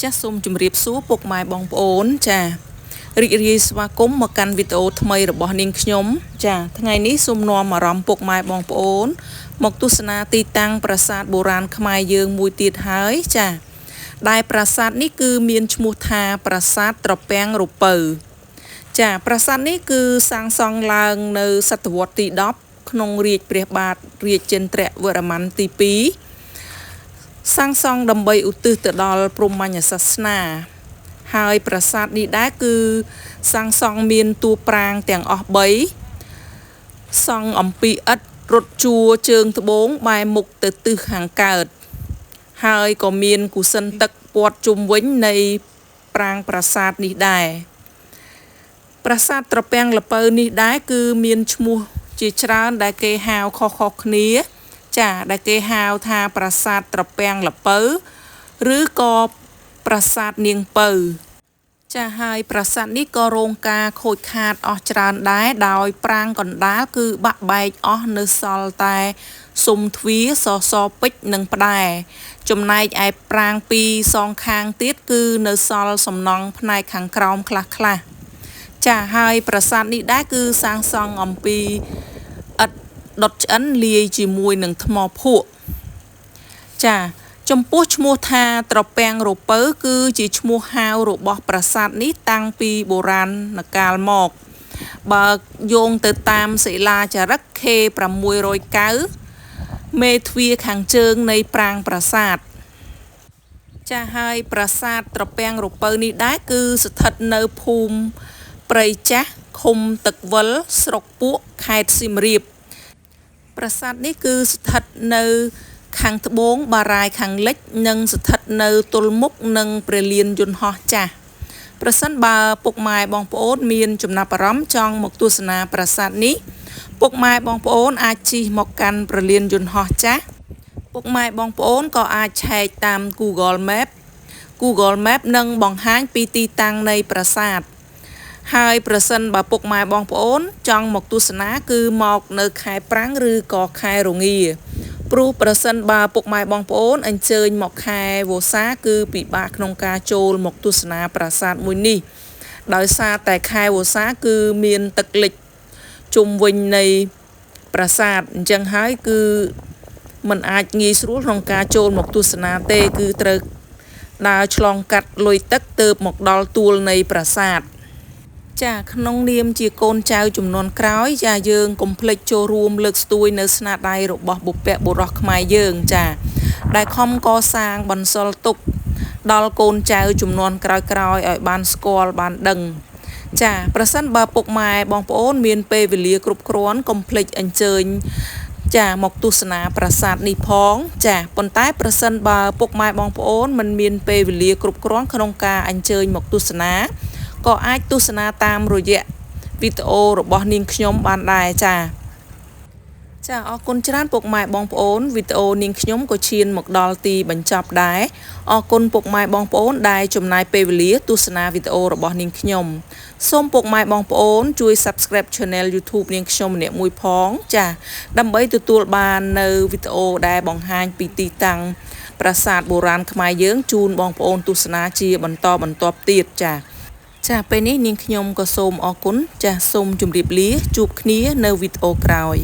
ចាសសូមជម្រាបសួរពុកម៉ែបងប្អូនចារីករាយស្វាគមន៍មកកាន់វីដេអូថ្មីរបស់នាងខ្ញុំចាថ្ងៃនេះសូមនាំអារម្មណ៍ពុកម៉ែបងប្អូនមកទស្សនាទីតាំងប្រាសាទបុរាណខ្មែរយើងមួយទៀតហើយចាដែលប្រាសាទនេះគឺមានឈ្មោះថាប្រាសាទត្រពាំងរពៅចាប្រាសាទនេះគឺសាងសង់ឡើងនៅសតវត្សទី10ក្នុងរាជព្រះបាទរាជេន្ទ្រវរ្ម័នទី2សាងសង់ដើម្បីឧទ្ទិសទៅដល់ព្រហ្មញ្ញសាសនាហើយប្រាសាទនេះដែរគឺសាងសង់មានតួប្រាង្គទាំងអស់3សង់អំពីឥដ្ឋរត់ជួរជើងត្បូងបែរមុខទៅទិសខាងកើតហើយក៏មានគូសិនទឹកព័ទ្ធជុំវិញនៃប្រាង្គប្រាសាទនេះដែរប្រាសាទត្រពាំងល្ពៅនេះដែរគឺមានឈ្មោះជាច្រើនដែលគេហៅខុសៗគ្នាចាដែលគេហៅថាប្រាសាទត្រពាំងល្ពៅឬក៏ប្រាសាទនាងពៅចាហើយប្រាសាទនេះក៏រងការខូចខាតអស់ច្រើនដែរដោយប្រាង្គកណ្ដាលគឺបាក់បែកអស់នៅសល់តែស៊ុមទ្វារសសពេជ្រនិងផ្តែរចំណែកឯប្រាង្គពីរសងខាងទៀតគឺនៅសល់សំណង់ផ្នែកខាងក្រោមខ្លះចាហើយប្រាសាទនេះដែរគឺសាងសង់អំពីឥដ្ឋដុតឆ្អិនលាយជាមួយនឹងថ្មភក់ចាចំពោះឈ្មោះថាត្រពាំងរពៅគឺជាឈ្មោះហៅរបស់ប្រាសាទនេះតាំងពីបុរាណកាលមកបើយោងទៅតាមសិលាចារឹក K609 មេទ្វារខាងជើងនៃប្រាង្គប្រាសាទចាហើយប្រាសាទត្រពាំងរពៅនេះដែរគឺស្ថិតនៅភូមិព្រៃចាស់ឃុំទឹកវិលស្រុកពួកខេត្តសៀមរាបប្រាសាទនេះគឺស្ថិតនៅខាងត្បូងបារាយខាងលិចនិងស្ថិតនៅទល់មុខនឹងព្រះលានយន្តហោះចាស់ប្រសិនបើពុកម៉ែបងប្អូនមានចំណាប់អារម្មណ៍ចង់មកទស្សនាប្រាសាទនេះពុកម៉ែបងប្អូនអាចជិះមកកាន់ព្រះលានយន្តហោះចាស់ពុកម៉ែបងប្អូនក៏អាចឆែកតាម Google Map នឹងបង្ហាញពីទីតាំងនៃប្រាសាទហើយប្រសិនបើពុកម៉ែបងប្អូនចង់មកទស្សនាគឺមកនៅខែប្រាំងឬក៏ខែរងាព្រោះប្រសិនបើពុកម៉ែបងប្អូនអញ្ជើញមកខែវស្សាគឺពិបាកក្នុងការចូលមកទស្សនាប្រាសាទមួយនេះដោយសារតែខែវស្សាគឺមានទឹកលិចជុំវិញនៃប្រាសាទអញ្ចឹងហើយគឺมันអាចងាយស្រួលក្នុងការចូលមកទស្សនាទេគឺត្រូវដើរឆ្លងកាត់លុយទឹកទើបមកដល់ទួលនៃប្រាសាទចាក្នុងនាមជាកូនចៅចំនួនក្រោយចាយើងកុំភ្លេចចូលរួមលើកស្ទួយនៅស្នាដៃរបស់បុព្វបុរសខ្មែរយើងចាដែលខំកសាងបន្សល់ទុកដល់កូនចៅចំនួនក្រោយៗឲ្យបានស្គាល់បានដឹងចាប្រសិនបើពុកម៉ែបងប្អូនមានពេលវេលាគ្រប់គ្រាន់កុំភ្លេចអញ្ជើញចាមកទស្សនាប្រាសាទនេះផងចាប៉ុន្តែប្រសិនបើពុកម៉ែបងប្អូនមិនមានពេលវេលាគ្រប់គ្រាន់ក្នុងការអញ្ជើញមកទស្សនាក៏អាចទស្សនាតាមរយៈវីដេអូរបស់នាងខ្ញុំបានដែរចាអរគុណច្រើនពុកម៉ែបងប្អូនវីដេអូនាងខ្ញុំក៏ឈានមកដល់ទីបញ្ចប់ដែរអរគុណពុកម៉ែបងប្អូនដែលចំណាយពេលវេលាទស្សនាវីដេអូរបស់នាងខ្ញុំសូមពុកម៉ែបងប្អូនជួយ Subscribe Channel YouTube នាងខ្ញុំម្នាក់មួយផងចាដើម្បីទទួលបាននៅវីដេអូដែលបង្ហាញពីទីតាំងប្រាសាទបុរាណខ្មែរយើងជូនបងប្អូនទស្សនាជាបន្តបន្ទាប់ទៀតចាពេលនេះនាងខ្ញុំក៏សូមអរគុណចាសូមជម្រាបលាជួបគ្នានៅវីដេអូក្រោយ